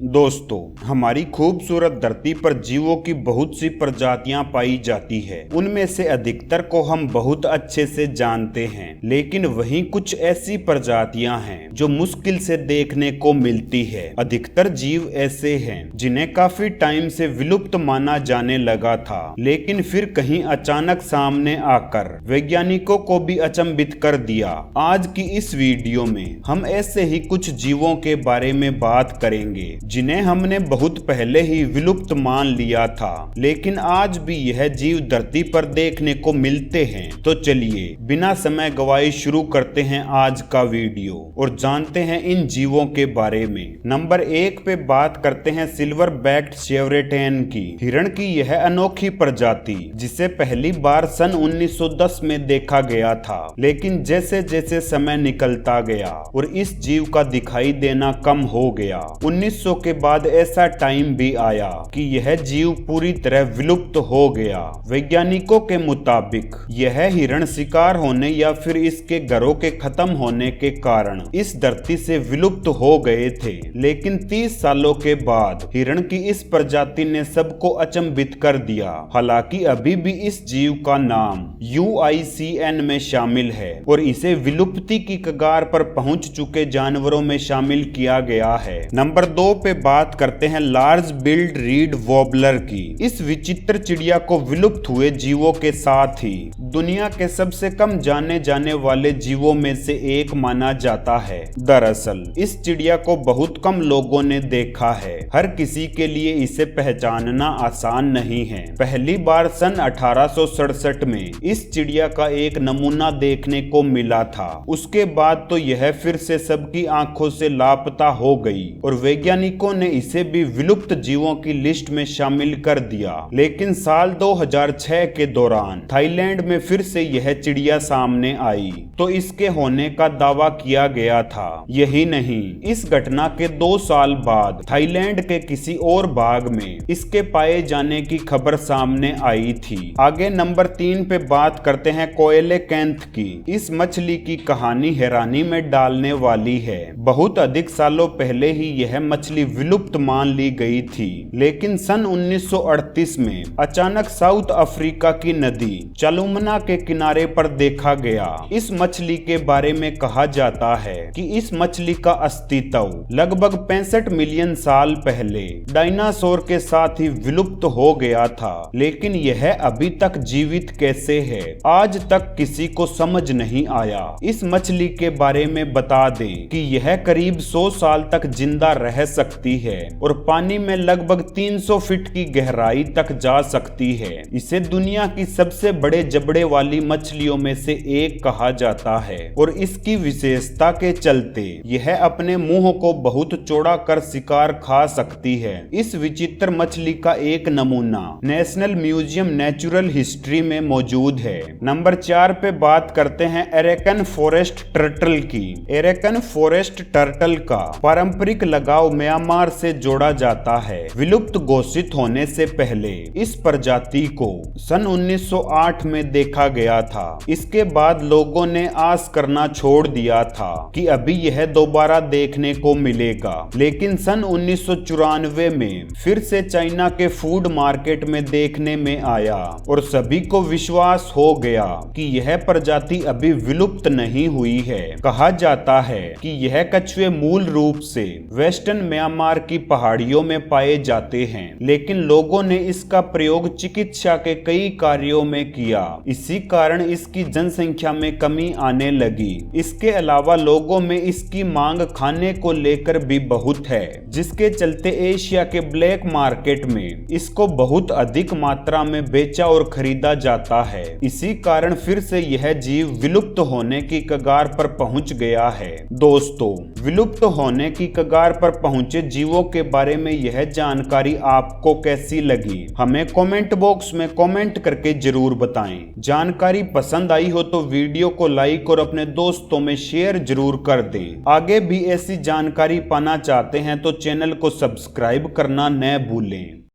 दोस्तों, हमारी खूबसूरत धरती पर जीवों की बहुत सी प्रजातियां पाई जाती है। उनमें से अधिकतर को हम बहुत अच्छे से जानते हैं, लेकिन वहीं कुछ ऐसी प्रजातियां हैं जो मुश्किल से देखने को मिलती है। अधिकतर जीव ऐसे हैं जिन्हें काफी टाइम से विलुप्त माना जाने लगा था, लेकिन फिर कहीं अचानक सामने आकर वैज्ञानिकों को भी अचंभित कर दिया। आज की इस वीडियो में हम ऐसे ही कुछ जीवों के बारे में बात करेंगे जिन्हें हमने बहुत पहले ही विलुप्त मान लिया था, लेकिन आज भी यह जीव धरती पर देखने को मिलते हैं। तो चलिए बिना समय गवाए शुरू करते हैं आज का वीडियो और जानते हैं इन जीवों के बारे में। नंबर 1 पे बात करते हैं सिल्वर बैक्ड शेवरेटेन की। हिरण की यह अनोखी प्रजाति जिसे पहली बार सन 1910 में देखा गया था, लेकिन जैसे जैसे समय निकलता गया और इस जीव का दिखाई देना कम हो गया। 1900 के बाद ऐसा टाइम भी आया कि यह जीव पूरी तरह विलुप्त हो गया। वैज्ञानिकों के मुताबिक यह हिरण शिकार होने या फिर इसके घरों के खत्म होने के कारण इस धरती से विलुप्त हो गए थे, लेकिन 30 सालों के बाद हिरण की इस प्रजाति ने सबको अचंभित कर दिया। हालांकि अभी भी इस जीव का नाम UICN में शामिल है और इसे विलुप्ति की कगार पर पहुंच चुके जानवरों में शामिल किया गया है। नंबर 2 पे बात करते हैं लार्ज बिल्ड रीड वॉबलर की। इस विचित्र चिड़िया को विलुप्त हुए जीवों के साथ ही दुनिया के सबसे कम जाने जाने वाले जीवों में से एक माना जाता है। दरअसल इस चिड़िया को बहुत कम लोगों ने देखा है। हर किसी के लिए इसे पहचानना आसान नहीं है। पहली बार सन 1867 में इस चिड़िया का एक नमूना देखने को मिला था। उसके बाद तो यह फिर से सबकी आंखों से लापता हो गई और वैज्ञानिकों ने इसे भी विलुप्त जीवों की लिस्ट में शामिल कर दिया। लेकिन साल 2006 के दौरान थाईलैंड में फिर से यह चिड़िया सामने आई तो इसके होने का दावा किया गया था। यही नहीं, इस घटना के 2 साल बाद थाईलैंड के किसी और भाग में इसके पाए जाने की खबर सामने आई थी। आगे नंबर 3 पे बात करते हैं कोएलेकैंथ की। इस मछली की कहानी हैरानी में डालने वाली है। बहुत अधिक सालों पहले ही यह मछली विलुप्त मान ली गई थी, लेकिन सन 1938 में अचानक साउथ अफ्रीका की नदी चालुमना के किनारे पर देखा गया। इस मछली के बारे में कहा जाता है कि इस मछली का अस्तित्व लगभग 65 मिलियन साल पहले डायनासोर के साथ ही विलुप्त हो गया था, लेकिन यह अभी तक जीवित कैसे है आज तक किसी को समझ नहीं आया। इस मछली के बारे में बता दें कि यह करीब 100 साल तक जिंदा रह सकती है और पानी में लगभग 300 फीट की गहराई तक जा सकती है। इसे दुनिया की सबसे बड़े जबड़े वाली मछलियों में से एक कहा जाता है और इसकी विशेषता के चलते यह अपने मुंह को बहुत चौड़ा कर शिकार खा सकती है। इस विचित्र मछली का एक नमूना नेशनल म्यूजियम नेचुरल हिस्ट्री में मौजूद है। नंबर 4 पे बात करते हैं एरेकन फॉरेस्ट टर्टल की। एरेकन फॉरेस्ट टर्टल का पारंपरिक लगाव म्यांमार से जोड़ा जाता है। विलुप्त घोषित होने से पहले इस प्रजाति को सन 1908 में देखा गया था। इसके बाद लोगों ने आस करना छोड़ दिया था कि अभी यह दोबारा देखने को मिलेगा, लेकिन सन 1994 में फिर से चाइना के फूड मार्केट में देखने में आया और सभी को विश्वास हो गया कि यह प्रजाति अभी विलुप्त नहीं हुई है। कहा जाता है कि यह कछुए मूल रूप से वेस्टर्न म्यांमार की पहाड़ियों में पाए जाते हैं, लेकिन लोगों ने इसका प्रयोग चिकित्सा के कई कार्यों में किया। इसी कारण इसकी जनसंख्या में कमी आने लगी। इसके अलावा लोगों में इसकी मांग खाने को लेकर भी बहुत है, जिसके चलते एशिया के ब्लैक मार्केट में इसको बहुत अधिक मात्रा में बेचा और खरीदा जाता है। इसी कारण फिर से यह जीव विलुप्त होने की कगार पर पहुंच गया है। दोस्तों, विलुप्त होने की कगार पर पहुंचे जीवों के बारे में यह जानकारी आपको कैसी लगी, हमें कमेंट बॉक्स में कमेंट करके जरूर बताएं। जानकारी पसंद आई हो तो वीडियो को लाइक और अपने दोस्तों में शेयर जरूर कर दें। आगे भी ऐसी जानकारी पाना चाहते हैं तो चैनल को सब्सक्राइब करना न भूलें।